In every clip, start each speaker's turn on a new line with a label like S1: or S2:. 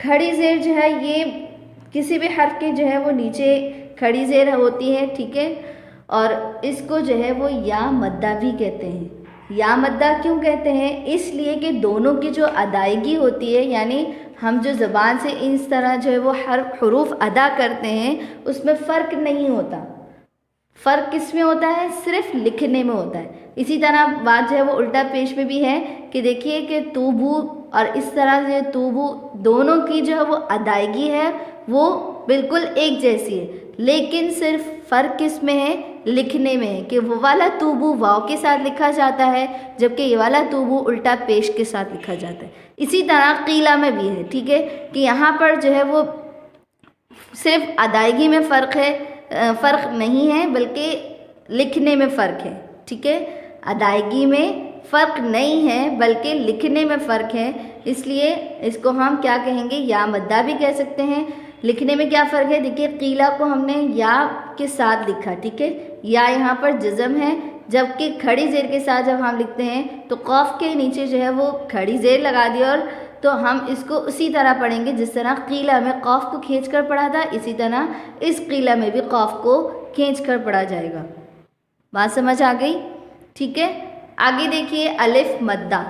S1: کھڑی زیر جو ہے یہ کسی بھی حرف کے جو ہے وہ نیچے کھڑی زیر ہوتی ہے، ٹھیک ہے، اور اس کو جو ہے وہ یا مدہ بھی کہتے ہیں۔ یا مدہ کیوں کہتے ہیں؟ اس لیے کہ دونوں کی جو ادائیگی ہوتی ہے، یعنی ہم جو زبان سے اس طرح جو ہے وہ حروف ادا کرتے ہیں اس میں فرق نہیں ہوتا۔ فرق کس میں ہوتا ہے؟ صرف لکھنے میں ہوتا ہے۔ اسی طرح بات جو ہے وہ الٹا پیش میں بھی ہے کہ دیکھیے کہ توبو اور اس طرح سے توبو دونوں کی جو ہے وہ ادائیگی ہے وہ بالکل ایک جیسی ہے، لیکن صرف فرق کس میں ہے؟ لکھنے میں ہے کہ وہ والا توبو واو کے ساتھ لکھا جاتا ہے جبکہ یہ والا توبو الٹا پیش کے ساتھ لکھا جاتا ہے۔ اسی طرح قیلہ میں بھی ہے، ٹھیک ہے، کہ یہاں پر جو ہے وہ صرف ادائیگی میں فرق نہیں ہے بلکہ لکھنے میں فرق ہے، ٹھیک ہے، ادائیگی میں فرق نہیں ہے بلکہ لکھنے میں فرق ہے، اس لیے اس کو ہم کیا کہیں گے؟ یا مدہ بھی کہہ سکتے ہیں۔ لکھنے میں کیا فرق ہے؟ دیکھیے قیلہ کو ہم نے یا کے ساتھ لکھا، ٹھیک ہے، یا یہاں پر جزم ہے، جبکہ کھڑی زیر کے ساتھ جب ہم لکھتے ہیں تو قاف کے نیچے جو ہے وہ کھڑی زیر لگا دی، اور تو ہم اس کو اسی طرح پڑھیں گے جس طرح قیلہ میں قاف کو کھینچ کر پڑھا تھا، اسی طرح اس قیلہ میں بھی قاف کو کھینچ کر پڑھا جائے گا۔ بات سمجھ آ گئی؟ ٹھیک ہے، آگے دیکھیے الف مدہ۔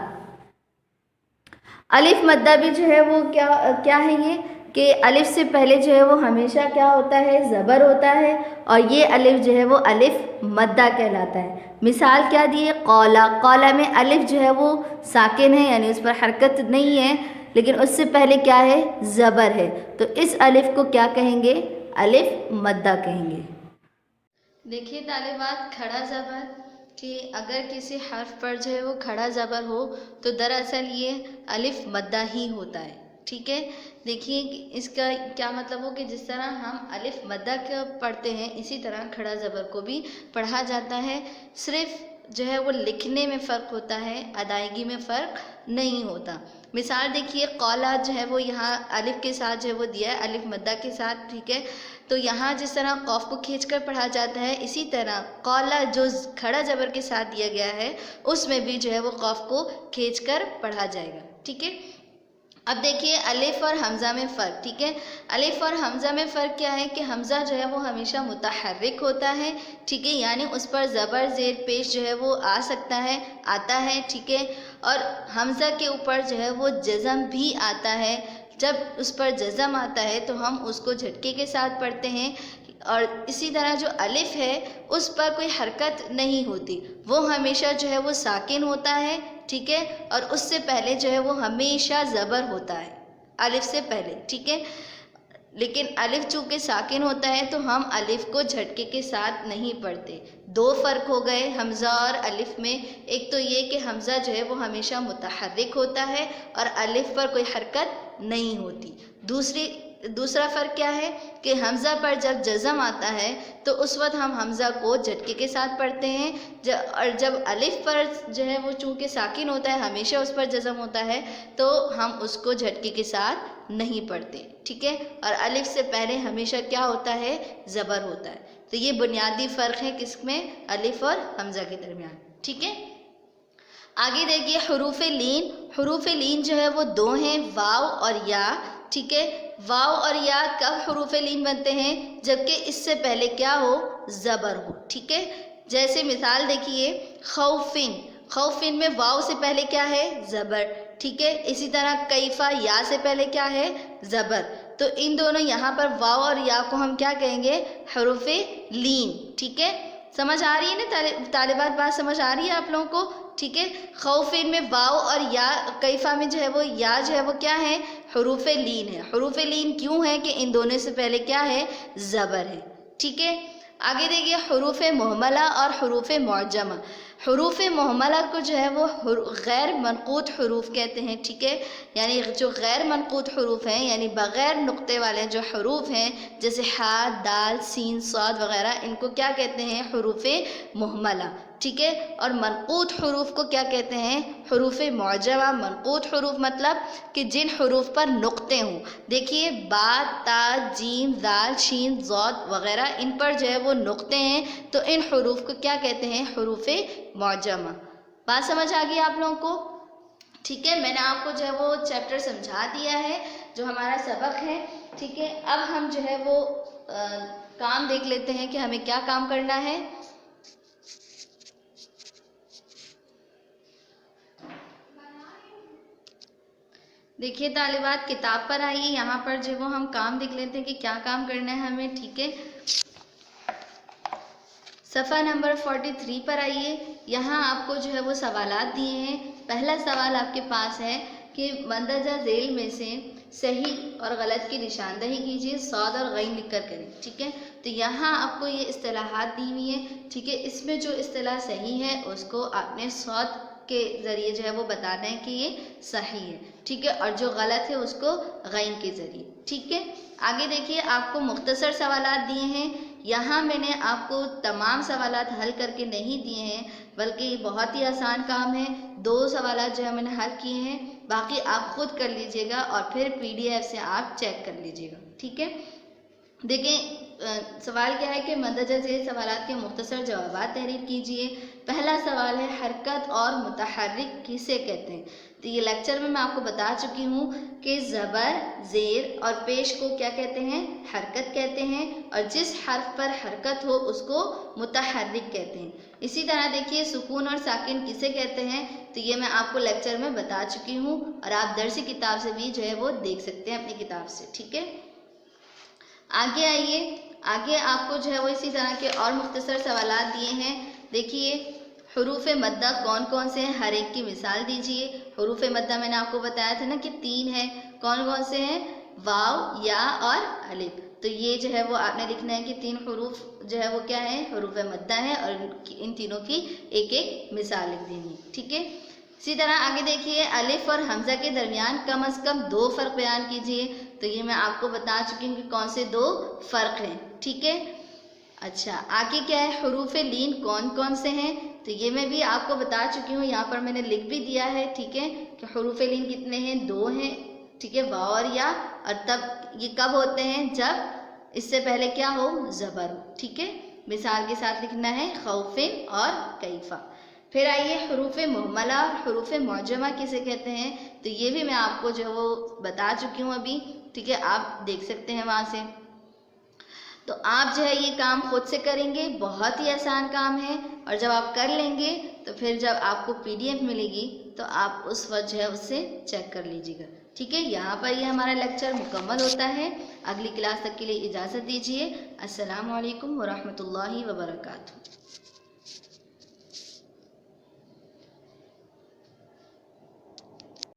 S1: الف مدہ بھی جو ہے وہ کیا ہے یہ کہ الف سے پہلے جو ہے وہ ہمیشہ کیا ہوتا ہے؟ زبر ہوتا ہے، اور یہ الف جو ہے وہ الف مدہ کہلاتا ہے۔ مثال کیا دی ہے؟ قولا۔ قولا میں الف جو ہے وہ ساکن ہے، یعنی اس پر حرکت نہیں ہے، لیکن اس سے پہلے کیا ہے؟ زبر ہے، تو اس الف کو کیا کہیں گے؟ الف مدہ کہیں گے۔ دیکھیے طالبات، کھڑا زبر کہ اگر کسی حرف پر جو ہے وہ کھڑا زبر ہو تو دراصل یہ الف مدہ ہی ہوتا ہے، ٹھیک ہے۔ دیکھیے اس کا کیا مطلب ہو کہ جس طرح ہم الف مدہ کا پڑھتے ہیں اسی طرح کھڑا زبر کو بھی پڑھا جاتا ہے، صرف جو ہے وہ لکھنے میں فرق ہوتا ہے، ادائیگی میں فرق نہیں ہوتا۔ مثال دیکھیے قولا جو ہے وہ یہاں الف کے ساتھ جو ہے وہ دیا ہے، الف مدہ کے ساتھ، ٹھیک ہے، تو یہاں جس طرح قاف کو کھینچ کر پڑھا جاتا ہے اسی طرح قولا جو کھڑا زبر کے ساتھ دیا گیا ہے اس میں بھی جو ہے وہ قاف کو کھینچ کر پڑھا جائے گا، ٹھیک ہے۔ اب دیکھیے الف اور حمزہ میں فرق، ٹھیک ہے، الف اور حمزہ میں فرق کیا ہے کہ حمزہ جو ہے وہ ہمیشہ متحرک ہوتا ہے، ٹھیک ہے، یعنی اس پر زبر زیر پیش جو ہے وہ آتا ہے، ٹھیک ہے، اور حمزہ کے اوپر جو ہے وہ جزم بھی آتا ہے۔ جب اس پر جزم آتا ہے تو ہم اس کو جھٹکے کے ساتھ پڑھتے ہیں، اور اسی طرح جو الف ہے اس پر کوئی حرکت نہیں ہوتی، وہ ہمیشہ جو ہے وہ ساکن ہوتا ہے، ٹھیک ہے، اور اس سے پہلے جو ہے وہ ہمیشہ زبر ہوتا ہے الف سے پہلے، ٹھیک ہے۔ لیکن الف چونکہ ساکن ہوتا ہے تو ہم الف کو جھٹکے کے ساتھ نہیں پڑھتے۔ دو فرق ہو گئے حمزہ اور الف میں، ایک تو یہ کہ حمزہ جو ہے وہ ہمیشہ متحرک ہوتا ہے اور الف پر کوئی حرکت نہیں ہوتی۔ دوسرا فرق کیا ہے کہ حمزہ پر جب جزم آتا ہے تو اس وقت ہم حمزہ کو جھٹکے کے ساتھ پڑھتے ہیں، اور جب الف پر جو ہے وہ چونکہ ساکن ہوتا ہے، ہمیشہ اس پر جزم ہوتا ہے، تو ہم اس کو جھٹکے کے ساتھ نہیں پڑھتے، ٹھیک ہے، اور الف سے پہلے ہمیشہ کیا ہوتا ہے؟ زبر ہوتا ہے۔ تو یہ بنیادی فرق ہے کس میں؟ الف اور حمزہ کے درمیان، ٹھیک ہے۔ آگے دیکھیے حروف لین۔ حروف لین جو ہے وہ دو ہیں، واو اور یا، ٹھیک ہے۔ واو اور یا کب حروف لین بنتے ہیں؟ جبکہ اس سے پہلے کیا ہو؟ زبر ہو، ٹھیک ہے۔ جیسے مثال دیکھیے خوفن۔ خوفن میں واو سے پہلے کیا ہے؟ زبر، ٹھیک ہے۔ اسی طرح کیفا، یا سے پہلے کیا ہے؟ زبر۔ تو ان دونوں یہاں پر واو اور یا کو ہم کیا کہیں گے؟ حروف لین، ٹھیک ہے۔ سمجھ آ رہی ہے نا طالبات؟ بات سمجھ آ رہی ہے آپ لوگوں کو؟ ٹھیک ہے، خوفین میں واو اور یا، کیفا میں جو ہے وہ یا جو ہے وہ کیا ہے؟ حروف لین ہے۔ حروف لین کیوں ہے کہ ان دونوں سے پہلے کیا ہے؟ زبر ہے، ٹھیک ہے۔ آگے دیکھیے حروف مہملہ اور حروف معجمہ۔ حروف مہملہ کو جو ہے وہ غیر منقوط حروف کہتے ہیں، ٹھیک ہے، یعنی جو غیر منقوط حروف ہیں، یعنی بغیر نقطے والے جو حروف ہیں جیسے ح، دال، سین، صاد وغیرہ، ان کو کیا کہتے ہیں؟ حروف مہملہ، ٹھیک ہے۔ اور منقوط حروف کو کیا کہتے ہیں؟ حروف معجمہ۔ منقوط حروف مطلب کہ جن حروف پر نقطے ہوں، دیکھیے با، تا، جیم، دال، شین، ضاد وغیرہ، ان پر جو ہے وہ نقطے ہیں تو ان حروف کو کیا کہتے ہیں؟ حروف معجمہ۔ بات سمجھ آ گئی آپ لوگوں کو؟ ٹھیک ہے، میں نے آپ کو جو ہے وہ چیپٹر سمجھا دیا ہے۔ جو ہمارا سبق ہے، ٹھیک ہے۔ اب ہم جو ہے وہ کام دیکھ لیتے ہیں کہ ہمیں کیا کام کرنا ہے۔ دیکھیے طالبات، کتاب پر آئیے، یہاں پر جو وہ ہم کام دیکھ لیتے ہیں کہ کیا کام کرنا ہے ہمیں، ٹھیک ہے۔ صفحہ نمبر 43 پر آئیے، یہاں آپ کو جو ہے وہ سوالات دیے ہیں۔ پہلا سوال آپ کے پاس ہے کہ مندرجہ ذیل میں سے صحیح اور غلط کی نشاندہی کیجیے، صاد اور غین لکھ کر کریں، ٹھیک ہے۔ تو یہاں آپ کو یہ اصطلاحات دی ہوئی ہیں، ٹھیک ہے۔ اس میں جو اصطلاح صحیح ہے اس کو آپ نے صاد کے ذریعے جو ہے وہ بتانا ہے کہ یہ صحیح ہے، ٹھیک ہے، اور جو غلط ہے اس کو غین کے ذریعے، ٹھیک ہے۔ آگے دیکھیے، آپ کو مختصر سوالات دیے ہیں۔ یہاں میں نے آپ کو تمام سوالات حل کر کے نہیں دیے ہیں، بلکہ یہ بہت ہی آسان کام ہے۔ 2 سوالات جو ہے میں نے حل کیے ہیں، باقی آپ خود کر لیجئے گا اور پھر PDF سے آپ چیک کر لیجئے گا، ٹھیک ہے۔ دیکھیں سوال کیا ہے کہ مندرجہ ذیل سوالات کے مختصر جوابات تحریر کیجئے۔ پہلا سوال ہے حرکت اور متحرک کسے کہتے ہیں؟ تو یہ لیکچر میں آپ کو بتا چکی ہوں کہ زبر، زیر اور پیش کو کیا کہتے ہیں؟ حرکت کہتے ہیں، اور جس حرف پر حرکت ہو اس کو متحرک کہتے ہیں۔ اسی طرح دیکھیے سکون اور ساکن کسے کہتے ہیں؟ تو یہ میں آپ کو لیکچر میں بتا چکی ہوں، اور آپ درسی کتاب سے بھی جو ہے وہ دیکھ سکتے ہیں اپنی کتاب سے، ٹھیک ہے۔ آگے آئیے، آگے آپ کو جو ہے وہ اسی طرح کے اور مختصر سوالات دیے ہیں۔ دیکھیے حروف مدہ کون کون سے ہیں، ہر ایک کی مثال دیجیے۔ حروف مدہ میں نے آپ کو بتایا تھا نا کہ 3 ہیں، کون کون سے ہیں؟ واو، یا اور الف۔ تو یہ جو ہے وہ آپ نے لکھنا ہے کہ 3 حروف جو ہے وہ کیا ہے؟ حروف مدہ ہے، اور ان تینوں کی ایک ایک مثال لکھ دینی، ٹھیک ہے۔ اسی طرح آگے دیکھیے الف اور حمزہ کے درمیان کم از کم 2 فرق بیان کیجیے۔ تو یہ میں آپ کو بتا چکی ہوں کہ کون سے 2 فرق ہیں، ٹھیک ہے۔ اچھا آگے کیا ہے؟ حروف لین کون کون سے ہیں؟ تو یہ میں بھی آپ کو بتا چکی ہوں، یہاں پر میں نے لکھ بھی دیا ہے، ٹھیک ہے، کہ حروف لین کتنے ہیں؟ 2 ہیں، ٹھیک ہے، واو اور یا، اور تب یہ کب ہوتے ہیں؟ جب اس سے پہلے کیا ہو؟ زبر ہو، ٹھیک ہے۔ مثال کے ساتھ لکھنا ہے خوفن اور کیفا۔ پھر آئیے حروف مہملہ اور حروف معجمہ کسے کہتے ہیں؟ تو یہ بھی میں آپ کو جو ہے وہ بتا چکی ہوں ابھی، ٹھیک ہے، آپ دیکھ سکتے ہیں وہاں سے۔ تو آپ جو ہے یہ کام خود سے کریں گے، بہت ہی آسان کام ہے، اور جب آپ کر لیں گے تو پھر جب آپ کو PDF ملے گی تو آپ اس وقت جو ہے اس سے چیک کر لیجیے گا، ٹھیک ہے۔ یہاں پر یہ ہمارا لیکچر مکمل ہوتا ہے۔ اگلی کلاس تک کے لیے اجازت دیجیے۔ السلام علیکم ورحمۃ اللہ وبرکاتہ۔